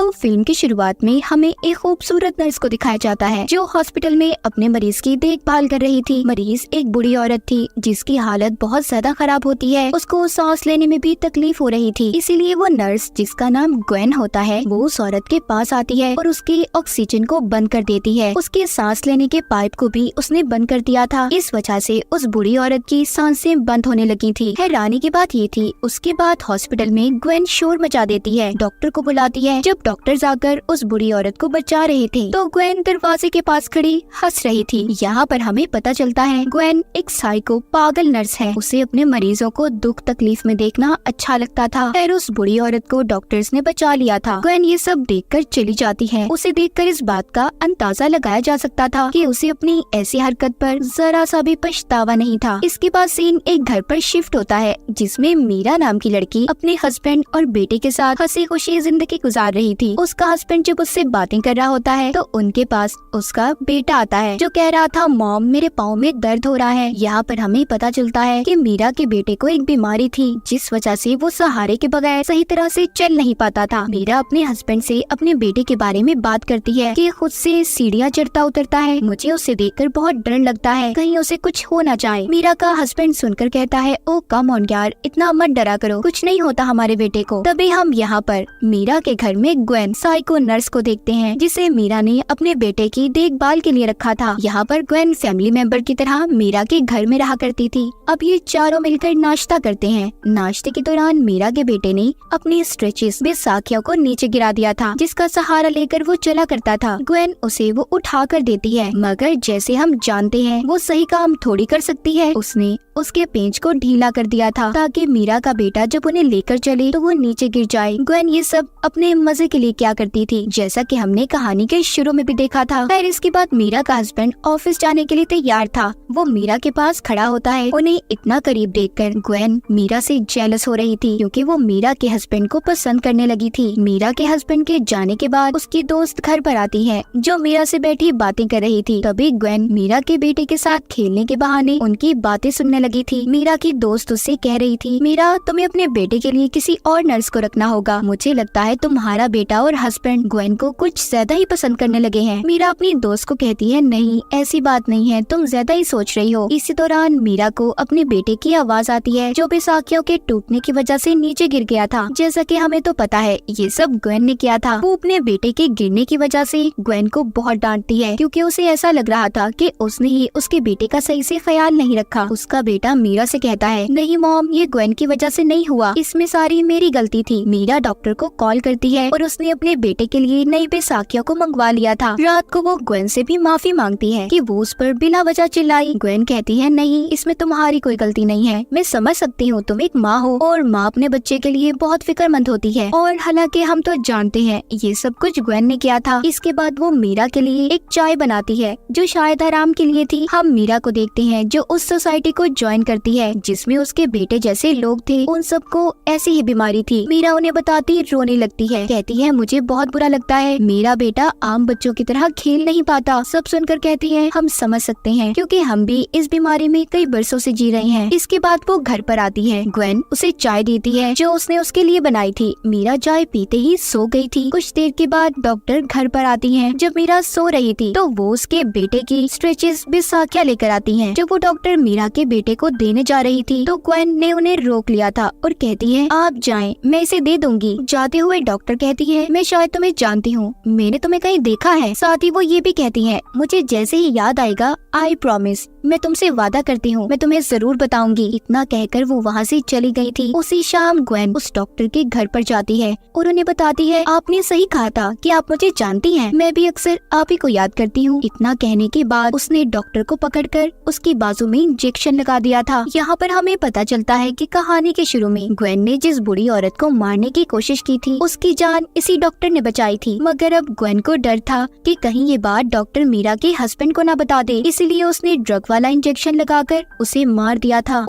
तो फिल्म की शुरुआत में हमें एक खूबसूरत नर्स को दिखाया जाता है जो हॉस्पिटल में अपने मरीज की देखभाल कर रही थी। मरीज एक बूढ़ी औरत थी जिसकी हालत बहुत ज्यादा खराब होती है। उसको सांस लेने में भी तकलीफ हो रही थी, इसीलिए वो नर्स जिसका नाम ग्वेन होता है वो उस औरत के पास आती है और उसकी ऑक्सीजन को बंद कर देती है। उसके सांस लेने के पाइप को भी उसने बंद कर दिया था। इस वजह से उस बूढ़ी औरत की सांसें बंद होने लगी थी। हैरानी की बात ये थी, उसके बाद हॉस्पिटल में ग्वेन शोर मचा देती है, डॉक्टर को बुलाती है। जब डॉक्टर जाकर उस बूढ़ी औरत को बचा रहे थे तो ग्वेन दरवाजे के पास खड़ी हंस रही थी। यहाँ पर हमें पता चलता है ग्वेन एक साइको पागल नर्स है। उसे अपने मरीजों को दुख तकलीफ में देखना अच्छा लगता था। खैर उस बूढ़ी औरत को डॉक्टर्स ने बचा लिया था। ग्वेन ये सब देखकर चली जाती है। उसे देखकर इस बात का अंदाजा लगाया जा सकता था कि उसे अपनी ऐसी हरकत पर जरा सा भी पछतावा नहीं था। इसके बाद सीन एक घर पर शिफ्ट होता है जिसमें मीरा नाम की लड़की अपने हस्बैंड और बेटे के साथ हंसी खुशी जिंदगी गुजार रही थी। उसका हस्बैंड जब उससे बातें कर रहा होता है तो उनके पास उसका बेटा आता है जो कह रहा था, मॉम मेरे पाँव में दर्द हो रहा है। यहाँ पर हमें पता चलता है कि मीरा के बेटे को एक बीमारी थी जिस वजह से वो सहारे के बगैर सही तरह से चल नहीं पाता था। मीरा अपने हस्बैंड से अपने बेटे के बारे में बात करती है कि खुद से सीढ़ियाँ चढ़ता उतरता है, मुझे उसे देखकर बहुत डर लगता है, कहीं उसे कुछ हो ना जाए। मीरा का हस्बैंड सुनकर कहता है, ओ कम ऑन यार, इतना मत डरा करो, कुछ नहीं होता हमारे बेटे को। तभी हम यहाँ पर मीरा के घर में ग्वेन साइको नर्स को देखते हैं जिसे मीरा ने अपने बेटे की देखभाल के लिए रखा था। यहाँ पर ग्वेन फैमिली मेंबर की तरह मीरा के घर में रहा करती थी। अब ये चारों मिलकर नाश्ता करते हैं। नाश्ते के दौरान मीरा के बेटे ने अपनी स्ट्रेचेस में साखियों को नीचे गिरा दिया था जिसका सहारा लेकर वो चला करता था। ग्वेन उसे वो उठा कर देती है, मगर जैसे हम जानते हैं वो सही काम थोड़ी कर सकती है। उसने उसके पेंच को ढीला कर दिया था ताकि मीरा का बेटा जब उन्हें लेकर चले तो वो नीचे गिर जाए। ग्वेन ये सब अपने मजे के लिए क्या करती थी, जैसा कि हमने कहानी के शुरू में भी देखा था। फिर इसके बाद मीरा का हस्बैंड ऑफिस जाने के लिए तैयार था। वो मीरा के पास खड़ा होता है। उन्हें इतना करीब देखकर ग्वेन मीरा से जेलस हो रही थी क्योंकि वो मीरा के हस्बैंड को पसंद करने लगी थी। मीरा के हस्बैंड के जाने के बाद उसकी दोस्त घर पर आती है जो मीरा से बैठी बातें कर रही थी। तभी ग्वेन मीरा के बेटे के साथ खेलने के बहाने उनकी बातें सुनने लगी थी। मीरा की दोस्त उससे कह रही थी, मीरा तुम्हें अपने बेटे के लिए किसी और नर्स को रखना होगा, मुझे लगता है तुम्हारा बेटा और हस्बैंड ग्वेन को कुछ ज्यादा ही पसंद करने लगे हैं। मीरा अपनी दोस्त को कहती है, नहीं ऐसी बात नहीं है, तुम ज्यादा ही सोच रही हो। इसी दौरान मीरा को अपने बेटे की आवाज आती है जो बैसाखियों के टूटने की वजह से नीचे गिर गया था। जैसा कि हमें तो पता है ये सब ग्वेन ने किया था। वो अपने बेटे के गिरने की वजह से ग्वेन को बहुत डांटती है क्योंकि उसे ऐसा लग रहा था कि उसने ही उसके बेटे का सही से ख्याल नहीं रखा। उसका बेटा मीरा से कहता है, नहीं मॉम ये ग्वेन की वजह से नहीं हुआ, इसमें सारी मेरी गलती थी। मीरा डॉक्टर को कॉल करती है और उसने अपने बेटे के लिए नई बैसाखियों को मंगवा लिया था। रात को वो ग्वेन से भी माफी मांगती है कि वो उस पर बिना वजह चिल्लाई। ग्वेन कहती है, नहीं इसमें तुम्हारी कोई गलती नहीं है, मैं समझ सकती हूँ तुम एक माँ हो और माँ अपने बच्चे के लिए बहुत फिक्रमंद होती है, और हालांकि हम तो जानते हैं ये सब कुछ ग्वेन ने किया था। इसके बाद वो मीरा के लिए एक चाय बनाती है जो शायद आराम के लिए थी। हम मीरा को देखते हैं जो उस सोसाइटी को ज्वाइन करती है जिसमें उसके बेटे जैसे लोग थे, उन सबको ऐसी ही बीमारी थी। मीरा उन्हें बताती रोने लगती है, कहती है मुझे बहुत बुरा लगता है, मेरा बेटा आम बच्चों की तरह खेल नहीं पाता। सब सुनकर कहती है, हम समझ सकते हैं क्योंकि हम भी इस बीमारी में कई बरसों से जी रहे हैं। इसके बाद वो घर पर आती है। ग्वेन उसे चाय देती है जो उसने उसके लिए बनाई थी। मीरा चाय पीते ही सो गई थी। कुछ देर के बाद डॉक्टर घर पर आती हैं। जब मीरा सो रही थी तो वो उसके बेटे की स्ट्रेचेस बैसाखियां लेकर आती हैं। जब वो डॉक्टर मीरा के बेटे को देने जा रही थी तो ग्वेन ने उन्हें रोक लिया था और कहती है, आप जाएं, मैं इसे दे दूंगी। जाते हुए डॉक्टर कहती है, मैं शायद तुम्हें जानती हूँ, मैंने तुम्हें कहीं देखा है। साथ ही वो ये भी कहती है, मुझे जैसे ही याद आएगा आई प्रॉमिस, मैं तुमसे वादा करती हूँ मैं तुम्हें जरूर बताऊंगी। इतना कहकर वो वहाँ से चली गई थी। उसी शाम ग्वेन उस डॉक्टर के घर पर जाती है और उन्हें बताती है, आपने सही कहा था कि आप मुझे जानती हैं, मैं भी अक्सर आप ही को याद करती हूँ। इतना कहने के बाद उसने डॉक्टर को पकड़कर उसकी बाजू में इंजेक्शन लगा दिया था। यहाँ पर हमें पता चलता है कि कहानी के शुरू में ग्वेन ने जिस बूढ़ी औरत को मारने की कोशिश की थी उसकी जान इसी डॉक्टर ने बचाई थी, मगर अब ग्वेन को डर था कि कहीं ये बात डॉक्टर मीरा के हस्बैंड को न बता दे, इसलिए उसने ड्रग वाला इंजेक्शन लगाकर उसे मार दिया था।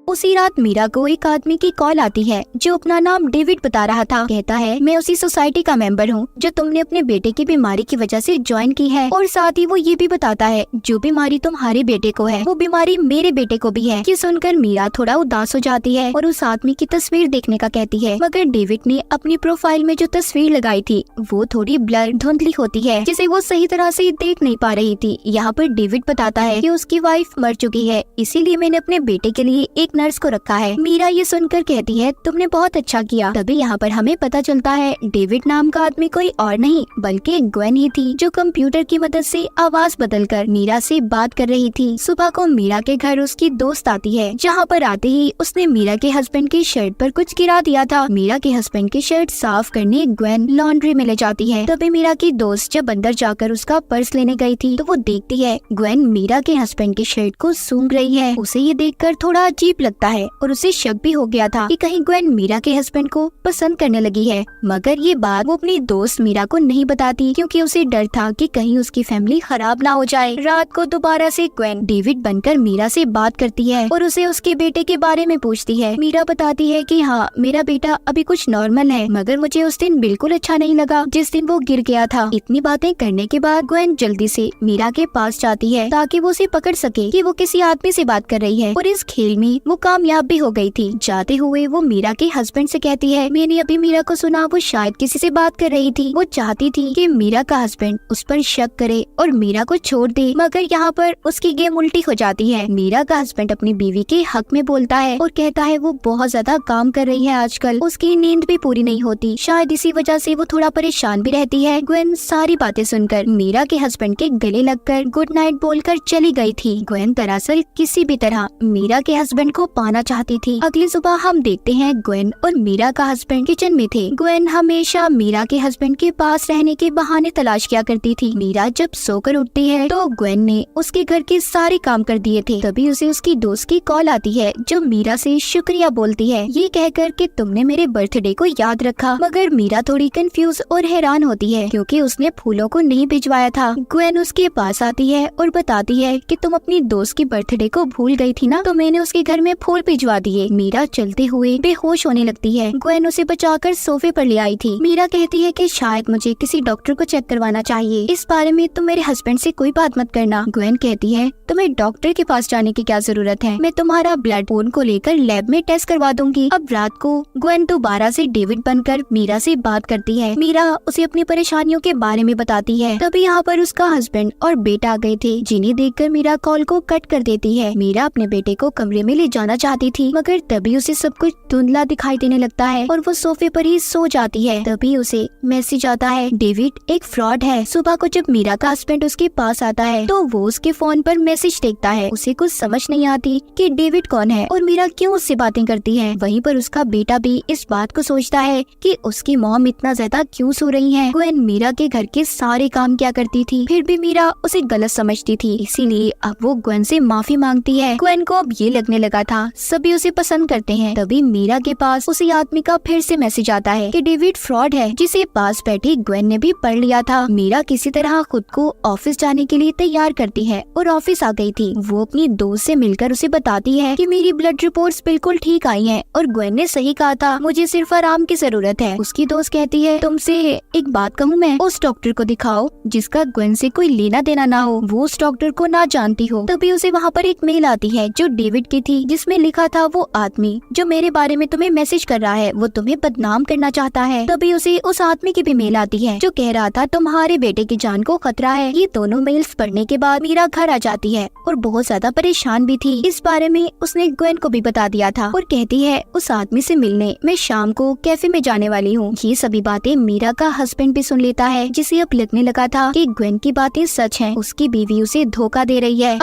उसी रात मीरा को एक आदमी की कॉल आती है जो अपना नाम डेविड बता रहा था। कहता है, मैं उसी सोसाइटी का मेंबर हूँ जो तुमने अपने बेटे की बीमारी की वजह से ज्वाइन की है, और साथ ही वो ये भी बताता है जो बीमारी तुम्हारे बेटे को है वो बीमारी मेरे बेटे को भी है। ये सुनकर मीरा थोड़ा उदास हो जाती है और उस आदमी की तस्वीर देखने का कहती है, मगर डेविड ने अपनी प्रोफाइल में जो तस्वीर लगाई थी वो थोड़ी ब्लर धुंधली होती है जिसे वो सही तरह से देख नहीं पा रही थी। यहाँ पर डेविड बताता है कि उसकी वाइफ मर चुकी है, इसीलिए मैंने अपने बेटे के लिए एक नर्स को रखा है। मीरा ये सुनकर कहती है, तुमने बहुत अच्छा किया। तभी यहाँ पर हमें पता चलता है डेविड नाम का आदमी कोई और नहीं बल्कि ग्वेन ही थी जो कंप्यूटर की मदद से आवाज बदलकर मीरा से बात कर रही थी। सुबह को मीरा के घर उसकी दोस्त आती है, जहाँ पर आते ही उसने मीरा के हस्बैंड की शर्ट पर कुछ गिरा दिया था। मीरा के हस्बैंड की शर्ट साफ करने ग्वेन लॉन्ड्री में ले जाती है। तभी मीरा की दोस्त जब अंदर जाकर उसका पर्स लेने गई थी तो वो देखती है ग्वेन मीरा के हस्बैंड की शर्ट को सूंघ रही है। उसे ये देखकर थोड़ा अजीब लगता है और उसे शक भी हो गया था कि कहीं ग्वेन मीरा के हस्बैंड को पसंद करने लगी है, मगर ये बात वो अपनी दोस्त मीरा को नहीं बताती क्योंकि उसे डर था कि कहीं उसकी फैमिली खराब ना हो जाए। रात को दोबारा से ग्वेन डेविड बनकर मीरा से बात करती है और उसे उसके बेटे के बारे में पूछती है। मीरा बताती है कि हाँ, मेरा बेटा अभी कुछ नॉर्मल है, मगर मुझे उस दिन बिल्कुल अच्छा नहीं लगा जिस दिन वो गिर गया था। इतनी बातें करने के बाद ग्वेन जल्दी से मीरा के पास जाती है ताकि वो उसे पकड़ सके कि वो किसी आदमी से बात कर रही है, और इस खेल में वो कामयाब भी हो गई थी। जाते हुए वो मीरा के हस्बैंड से कहती है, मैंने अभी मीरा को सुना वो शायद किसी से बात कर रही थी। वो चाहती थी कि मीरा का हस्बैंड उस पर शक करे और मीरा को छोड़ दे, मगर यहाँ पर उसकी गेम उल्टी हो जाती है। मीरा का हस्बैंड अपनी बीवी के हक में बोलता है और कहता है वो बहुत ज्यादा काम कर रही है आजकल, उसकी नींद भी पूरी नहीं होती, शायद इसी वजह से वो थोड़ा परेशान भी रहती है। ग्वेन सारी बातें सुनकर मीरा के हस्बैंड के गले लगकर गुड नाइट बोलकर चली गई थी। ग्वेन दरअसल किसी भी तरह मीरा के हस्बैंड को पाना चाहती थी। अगली सुबह हम देखते हैं ग्वेन और मीरा का हस्बैंड किचन में थे। ग्वेन हमेशा मीरा के हस्बैंड के पास रहने के बहाने तलाश किया करती थी। मीरा जब सोकर उठती है तो ग्वेन ने उसके घर के सारे काम कर दिए थे। तभी उसे उसकी दोस्त की कॉल आती है जो मीरा से शुक्रिया बोलती है, ये कहकर कि तुमने मेरे बर्थडे को याद रखा। मगर मीरा थोड़ी कंफ्यूज और हैरान होती है क्योंकि उसने फूलों को नहीं भिजवाया था। ग्वेन उसके पास आती है और बताती है कि तुम अपनी दोस्त की बर्थडे को भूल गई थी ना, तो मैंने उसके घर में फूल भिजवा दिए। मीरा चलते हुए बेहोश होने लगती है। ग्वेन उसे बचाकर सोफे पर ले आई थी। मीरा कहती है कि शायद मुझे किसी डॉक्टर को चेक करवाना चाहिए, इस बारे में तुम मेरे हस्बैंड से कोई बात मत करना। ग्वेन कहती है, तुम्हें डॉक्टर के पास जाने की क्या जरूरत है, मैं तुम्हारा ब्लड खून को लेकर लैब में टेस्ट करवा दूंगी। अब रात को ग्वेन दोबारा से डेविड बनकर मीरा से बात करती है। मीरा उसे अपनी परेशानियों के बारे में बताती है। तभी यहाँ पर उसका हस्बैंड और बेटा आ गए थे, जिन्हें देखकर मीरा कॉल को कट कर देती है। मीरा अपने बेटे को कमरे में ले जाना चाहती थी, मगर तभी उसे सब कुछ धुंधला दिखाई देने लगता है और वो सोफे पर ही सो जाती है। तभी उसे मैसेज आता है, डेविड एक फ्रॉड है। सुबह को जब मीरा का हस्बैंड उसके पास आता है तो वो उसके फोन पर मैसेज देखता है। उसे कुछ समझ नहीं आती कि डेविड कौन है और मीरा क्यों उससे बातें करती है। वहीं पर उसका बेटा भी इस बात को सोचता है कि उसकी मॉम इतना ज्यादा क्यों सो रही है। ग्वेन मीरा के घर के सारे काम क्या करती थी, फिर भी मीरा उसे गलत समझती थी, इसीलिए अब वो ग्वेन से माफी मांगती है। ग्वेन को अब ये लगने लगा था सभी उसे पसंद करते हैं। तभी मीरा के पास उसी आदमी का फिर से मैसेज आता है कि डेविड फ्रॉड है, जिसे पास बैठी ग्वेन ने भी पढ़ लिया था। मीरा किसी तरह खुद को ऑफिस जाने के लिए तैयार करती है और ऑफिस आ गई थी। वो अपनी दोस्त से मिलकर उसे बताती है कि मेरी ब्लड रिपोर्ट्स बिल्कुल ठीक आई हैं और ग्वेन ने सही कहा था, मुझे सिर्फ आराम की जरूरत है। उसकी दोस्त कहती है, तुमसे एक बात कहूँ मैं, उस डॉक्टर को दिखाओ जिसका ग्वेन से कोई लेना देना ना हो, वो उस डॉक्टर को ना जानती हो। तभी उसे वहाँ पर एक मेल आती है जो डेविड की थी, जिसमें लिखा था, वो आदमी जो मेरे बारे में तुम्हें मैसेज कर रहा है वो तुम्हें बदनाम करना चाहता है। तभी उसे उस आदमी की भी मेल आती है जो कह रहा था तुम्हारे बेटे की जान को खतरा है। ये दोनों मेल्स पढ़ने के बाद मीरा घर आ जाती है और बहुत ज्यादा परेशान भी थी। इस बारे में उसने ग्वेन को भी बता दिया था और कहती है, उस आदमी से मिलने मैं शाम को कैफे में जाने वाली हूँ। ये सभी बातें मीरा का हस्बैंड भी सुन लेता है, जिसे अब लगने लगा था कि ग्वेन की बातें सच हैं, उसकी बीवी उसे धोखा दे रही है।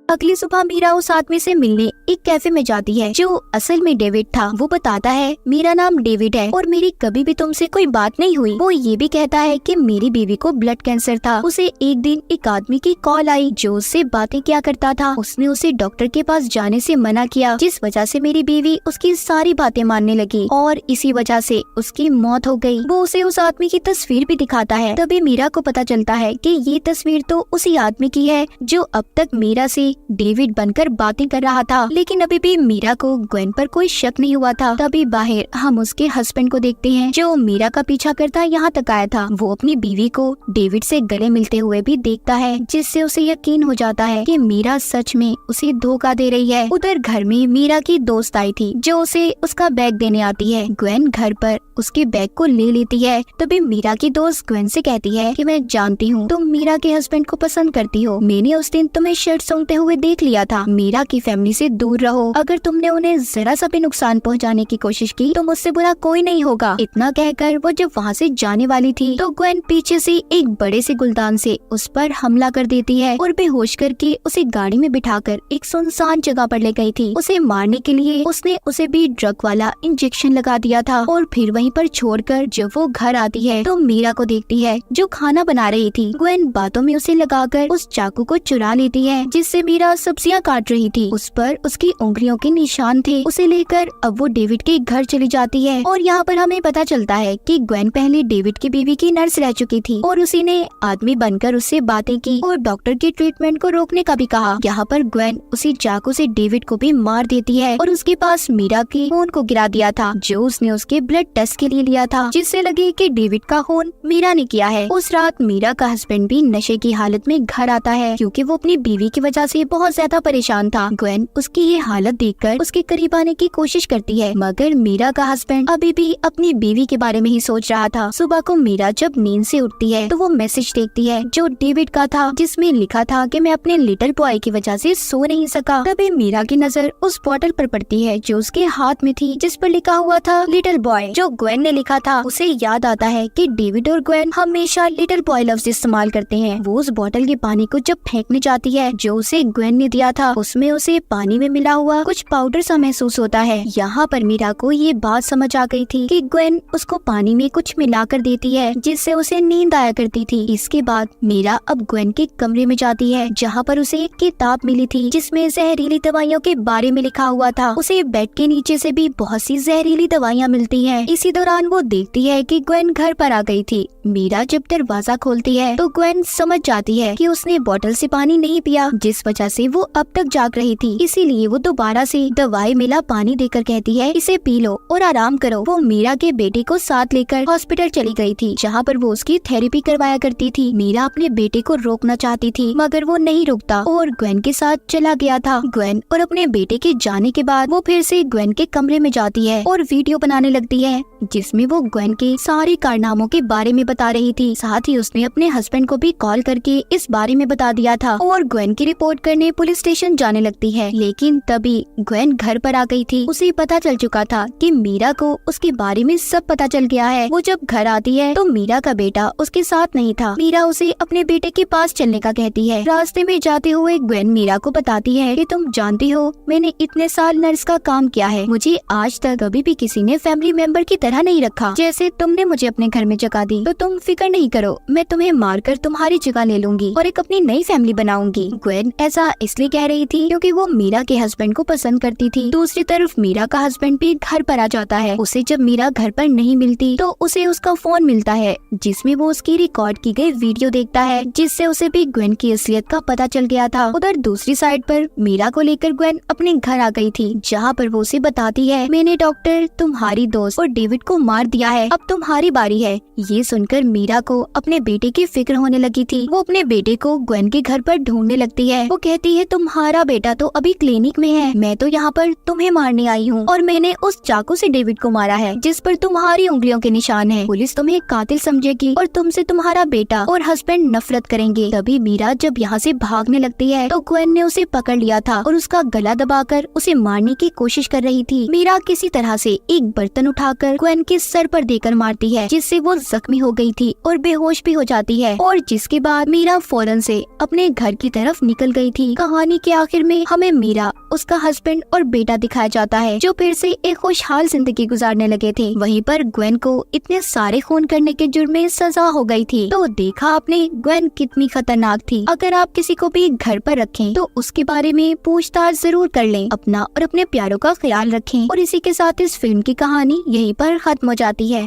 अगली सुबह मीरा उस आदमी से मिलने एक कैफे में जाती है जो असल में डेविड था। वो बताता है, मेरा नाम डेविड है और मेरी कभी भी तुमसे कोई बात नहीं हुई। वो ये भी कहता है कि मेरी बीवी को ब्लड कैंसर था। उसे एक दिन एक आदमी की कॉल आई जो उससे बातें किया करता था। उसने उसे डॉक्टर के पास जाने से मना किया, जिस वजह से मेरी बीवी उसकी सारी बातें मानने लगी और इसी वजह से उसकी मौत हो गई। वो उसे उस आदमी की तस्वीर भी दिखाता है। तभी मीरा को पता चलता है कि ये तस्वीर तो उसी आदमी की है जो अब तक मीरा से डेविड बनकर बातें कर रहा था, लेकिन अभी भी मीरा को ग्वेन पर कोई शक नहीं हुआ था। तभी बाहर हम उसके हस्बैंड को देखते हैं जो मीरा का पीछा करता यहाँ तक आया था। वो अपनी बीवी को डेविड से गले मिलते हुए भी देखता है, जिससे उसे यकीन हो जाता है कि मीरा सच में उसे धोखा दे रही है। उधर घर में मीरा की दोस्त आई थी जो उसे उसका बैग देने आती है। ग्वेन घर पर उसके बैग को ले लेती है। तभी मीरा की दोस्त ग्वेन से कहती है कि मैं जानती हूँ तुम मीरा के हस्बैंड को पसंद करती हो। मैंने उस दिन तुम्हें शर्ट सूंघते हुए देख लिया था। मीरा की फैमिली से दूर रहो। अगर तुमने उन्हें जरा सा भी नुकसान पहुँचाने की कोशिश की तो मुझसे बुरा कोई नहीं होगा। इतना कहकर वो जब वहाँ से जाने वाली थी तो ग्वेन पीछे से एक बड़े से गुलदान से उस पर हमला कर देती है और बेहोश करके उसे गाड़ी में बिठाकर एक सुनसान जगह पर ले गई थी। उसे मारने के लिए उसने उसे भी ड्रग वाला इंजेक्शन लगा दिया था और फिर वहीं पर छोड़कर जब वो घर आती है तो मीरा को देखती है जो खाना बना रही थी। ग्वेन बातों में उसे लगाकर उस चाकू को चुरा लेती है जिससे मीरा सब्जियां काट रही थी। उस पर उसकी उंगलियों के निशान थे। उसे लेकर अब वो डेविड के घर चली जाती है और यहाँ पर हमें पता चलता है कि ग्वेन पहले डेविड की बीवी की नर्स रह चुकी थी और उसी ने आदमी बनकर उससे बातें की और डॉक्टर के ट्रीटमेंट को रोकने का भी कहा। यहाँ पर ग्वेन उसी चाकू से डेविड को भी मार देती है और उसके पास मीरा के खून को गिरा दिया था जो उसने उसके ब्लड टेस्ट के लिए लिया था, जिससे लगे कि डेविड का खून मीरा ने किया है। उस रात मीरा का हस्बैंड भी नशे की हालत में घर आता है क्योंकि वो अपनी बीवी की वजह से बहुत ज्यादा परेशान था। ग्वेन उसकी ये हालत देखकर उसके करीब आने की कोशिश करती है, मगर मीरा का हस्बैंड अभी भी अपनी बीवी के बारे में ही सोच रहा था। सुबह को मीरा जब नींद से उठती है तो वो मैसेज देखती है जो डेविड का था, जिसमें लिखा था कि मैं अपने लिटिल बॉय की वजह से सो नहीं सका। तभी मीरा की नजर उस बॉटल पर पड़ती है जो उसके हाथ में थी, जिस पर लिखा हुआ था लिटिल बॉय, जो ग्वेन ने लिखा था। उसे याद आता है कि डेविड और ग्वेन हमेशा लिटिल बॉय लफ्ज इस्तेमाल करते हैं। वो उस बॉटल के पानी को जब फेंकने जाती है जो उसे ग्वेन ने दिया था, उसमें उसे पानी में मिला हुआ कुछ पाउडर सा महसूस होता है। यहाँ पर मीरा को ये बात समझ आ गई थी कि ग्वेन उसको पानी में कुछ मिला कर देती है जिससे उसे नींद आया करती थी। इसके बाद मीरा अब ग्वेन के कमरे में जाती है जहाँ पर उसे एक किताब मिली थी जिसमें जहरीली दवाइयों के बारे में लिखा हुआ था। उसे बेड के नीचे से भी बहुत सी जहरीली दवाइयाँ मिलती हैं। इसी दौरान वो देखती है कि ग्वेन घर पर आ गई थी। मीरा जब दरवाजा खोलती है तो ग्वेन समझ जाती है कि उसने बोतल से पानी नहीं पिया, जिस वजह से वो अब तक जाग रही थी। इसीलिए वो दोबारा से दवाई मिला पानी देकर कहती है इसे पी लो और आराम करो। वो मीरा के बेटे को साथ लेकर हॉस्पिटल चली गई थी जहाँ पर वो उसकी थेरेपी करवाया करती थी। मीरा अपने बेटे को रोकना चाहती थी मगर वो नहीं रुकता और ग्वेन के साथ चला गया था। ग्वेन और अपने बेटे के जाने के बाद वो फिर से ग्वेन के कमरे में जाती है और वीडियो बनाने लगती है जिसमें वो ग्वेन के सारे कारनामों के बारे में बता रही थी। साथ ही उसने अपने हस्बैंड को भी कॉल करके इस बारे में बता दिया था और ग्वेन की रिपोर्ट करने पुलिस स्टेशन जाने लगती है। लेकिन तभी ग्वेन घर पर आ गई थी। उसे पता चल चुका था कि मीरा को उसके बारे में सब पता चल गया है। वो जब घर आती है तो मीरा का बेटा उसके साथ नहीं था। मीरा उसे अपने बेटे के पास चलने का कहती है। रास्ते में जाते हुए ग्वेन मीरा को बताती है कि तुम जानती हो मैंने इतने साल नर्स का काम किया है, मुझे आज तक कभी भी किसी ने फैमिली मेंबर की तरह नहीं रखा। जैसे तुमने मुझे अपने घर में जगह दी तो तुम फिक्र नहीं करो, मैं तुम्हें मारकर तुम्हारी जगह ले लूंगी और एक अपनी नई फैमिली बनाऊंगी। ग्वेन ऐसा इसलिए कह रही थी क्योंकि वो मीरा के हस्बैंड को पसंद करती थी। दूसरी तरफ मीरा का हस्बैंड भी घर पर आ जाता है। उसे जब मीरा घर पर नहीं मिलती तो उसे उसका फोन मिलता है जिसमें वो उसकी रिकॉर्ड की गई वीडियो देखता है, जिससे उसे भी ग्वेन की असलियत का पता चल गया था। उधर दूसरी साइड पर मीरा को लेकर ग्वेन अपने घर आ गई थी जहाँ पर वो उसे बताती है मैंने डॉक्टर तुम्हारी दोस्त और डेविड को मार दिया है, अब तुम्हारी बारी है। ये सुनकर मीरा को अपने बेटे की फिक्र होने लगी थी। वो अपने बेटे को ग्वेन के घर पर ढूंढने लगती है। वो कहती है तुम्हारा बेटा तो अभी क्लिनिक में है, मैं तो यहाँ पर तुम्हें मारने आई हूँ और मैंने उस चाकू से डेविड को मारा है जिस पर तुम्हारी उंगलियों के निशान है। पुलिस तुम्हें कातिल समझेगी और तुमसे तुम्हारा बेटा और हस्बैंड नफरत करेंगे। तभी मीरा जब यहाँ से भागने लगती है तो ग्वेन ने उसे पकड़ लिया था और उसका गला दबाकर उसे मारने की कोशिश कर रही थी। मीरा किसी तरह से एक बर्तन उठाकर ग्वेन के सर पर देकर मारती है जिससे वो जख्मी हो गई थी और बेहोश भी हो जाती है और जिसके बाद मीरा फौरन से अपने घर की तरफ निकल गई थी। कहानी के आखिर में हमें मीरा, उसका हस्बैंड और बेटा दिखाया जाता है जो फिर से एक खुशहाल जिंदगी गुजारने लगे थे। वहीं पर ग्वेन को इतने सारे खून करने के जुर्म में सजा हो गई थी। तो देखा आपने ग्वेन कितनी खतरनाक थी। अगर आप किसी को भी घर पर रखें तो उसके बारे में पूछताछ जरूर कर लें। अपना और अपने प्यारों का ख्याल रखें। और इसी के साथ इस फिल्म की कहानी यहीं पर खत्म हो जाती है।